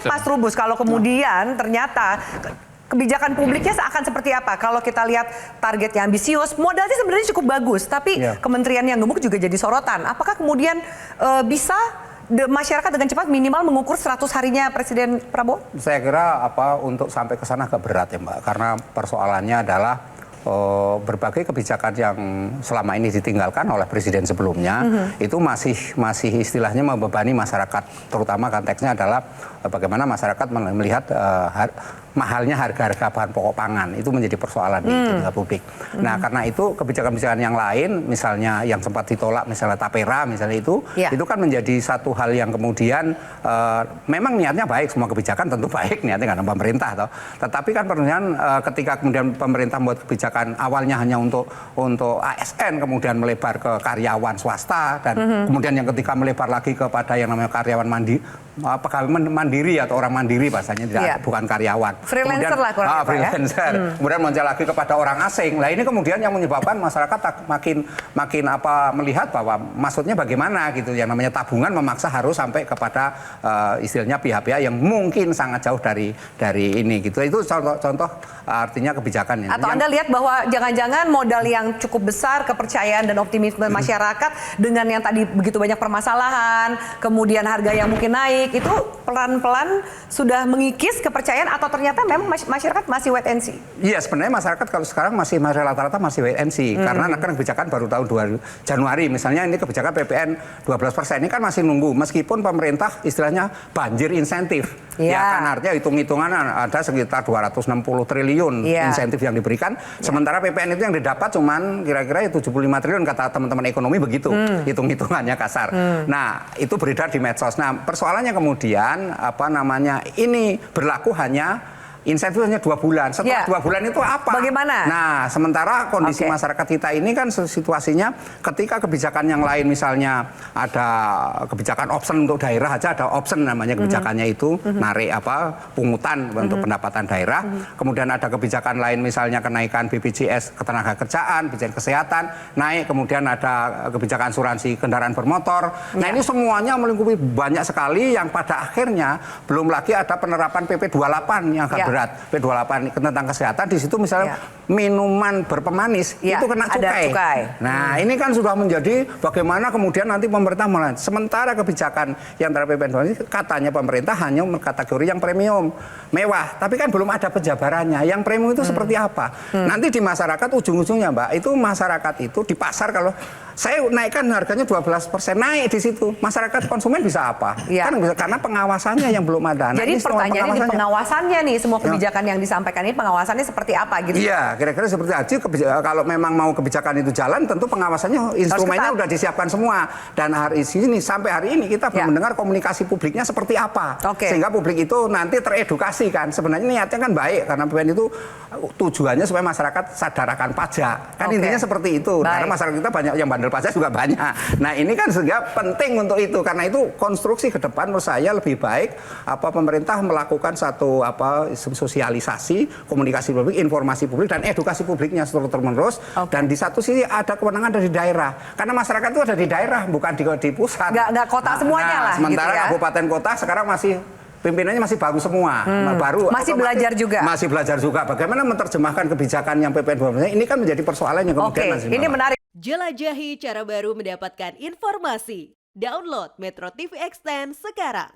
Mas Trubus, kalau kemudian ternyata kebijakan publiknya akan seperti apa? Kalau kita lihat targetnya ambisius, modalnya sebenarnya cukup bagus, tapi kementerian yang gemuk juga jadi sorotan. Apakah kemudian bisa masyarakat dengan cepat minimal mengukur 100 harinya Presiden Prabowo? Saya kira untuk sampai ke sana agak berat ya Mbak, karena persoalannya adalah berbagai kebijakan yang selama ini ditinggalkan oleh presiden sebelumnya itu masih istilahnya membebani masyarakat, terutama konteksnya adalah bagaimana masyarakat melihat mahalnya harga-harga bahan pokok pangan itu menjadi persoalan di tingkat publik. Nah, karena itu kebijakan-kebijakan yang lain, misalnya yang sempat ditolak, misalnya Tapera, misalnya itu kan menjadi satu hal yang kemudian memang niatnya baik, semua kebijakan tentu baik niatnya karena pemerintah, toh. Tetapi kan kemudian ketika kemudian pemerintah membuat kebijakan awalnya hanya untuk ASN, kemudian melebar ke karyawan swasta, dan kemudian yang ketika melebar lagi kepada yang namanya karyawan mandiri atau orang mandiri bahasanya, tidak bukan karyawan. Freelancer kemudian, lah kurang lebih, freelancer. Kemudian muncul lagi kepada orang asing. Nah, ini kemudian yang menyebabkan masyarakat makin melihat bahwa maksudnya bagaimana gitu, yang namanya tabungan memaksa harus sampai kepada istilahnya pihak-pihak yang mungkin sangat jauh dari ini gitu. Itu contoh artinya kebijakan ini. Atau Anda lihat bahwa jangan-jangan modal yang cukup besar, kepercayaan dan optimisme masyarakat dengan yang tadi begitu banyak permasalahan, kemudian harga yang mungkin naik, itu pelan-pelan sudah mengikis kepercayaan, atau ternyata memang masyarakat masih wait and see? Iya, sebenarnya masyarakat kalau sekarang masih rata-rata masih wait and see, karena kan kebijakan baru tahun Januari, misalnya ini kebijakan PPN 12%, ini kan masih nunggu, meskipun pemerintah istilahnya banjir insentif. Ya kan, artinya hitung-hitungan ada sekitar 260 triliun insentif yang diberikan, sementara PPN itu yang didapat cuman kira-kira 75 triliun, kata teman-teman ekonomi begitu, hitung-hitungannya kasar. Nah, itu beredar di medsos. Nah, persoalannya kemudian ini berlaku hanya insentif hanya 2 bulan. Setelah 2 bulan itu apa? Bagaimana? Nah, sementara kondisi masyarakat kita ini kan situasinya ketika kebijakan yang lain, misalnya ada kebijakan option untuk daerah aja, ada option namanya kebijakannya itu, narik pungutan untuk pendapatan daerah. Kemudian ada kebijakan lain, misalnya kenaikan BPJS ketenagakerjaan, BPJS kesehatan naik, kemudian ada kebijakan asuransi kendaraan bermotor. Nah, ini semuanya melingkupi banyak sekali, yang pada akhirnya belum lagi ada penerapan PP 28 yang agak berat. P28 tentang kesehatan, di situ misalnya minuman berpemanis itu kena cukai. Nah, ini kan sudah menjadi bagaimana kemudian nanti pemerintah sementara kebijakan yang terhadap PPN ini katanya pemerintah hanya kategori yang premium, mewah, tapi kan belum ada penjabarannya. Yang premium itu seperti apa? Nanti di masyarakat ujung-ujungnya, Mbak, itu masyarakat itu di pasar, kalau saya naikkan harganya 12%, naik di situ, masyarakat konsumen bisa apa? Kan bisa, karena pengawasannya yang belum ada. Jadi pertanyaannya di pengawasannya nih, semua kebijakan yang disampaikan ini pengawasannya seperti apa gitu? Iya, kira-kira seperti aja. Kalau memang mau kebijakan itu jalan, tentu pengawasannya, instrumennya udah disiapkan semua. Dan sampai hari ini kita belum mendengar komunikasi publiknya seperti apa. Sehingga publik itu nanti teredukasi kan. Sebenarnya niatnya kan baik, karena PPN itu tujuannya supaya masyarakat sadar akan pajak. Kan intinya seperti itu. Karena masyarakat kita banyak yang bandel pajak juga banyak. Nah, ini kan sehingga penting untuk itu. Karena itu konstruksi ke depan menurut saya lebih baik pemerintah melakukan satu sosialisasi, komunikasi publik, informasi publik, dan edukasi publiknya terus-menerus. Dan di satu sisi ada kewenangan dari daerah, karena masyarakat itu ada di daerah, bukan di pusat. Nggak kota semuanya lah. Sementara gitu kabupaten kota sekarang pimpinannya masih baru semua, masih belajar juga. Masih belajar juga. Bagaimana menerjemahkan kebijakan yang PPN ini kan menjadi persoalan yang kemudian ini menarik. Jelajahi cara baru mendapatkan informasi. Download Metro TV Extend sekarang.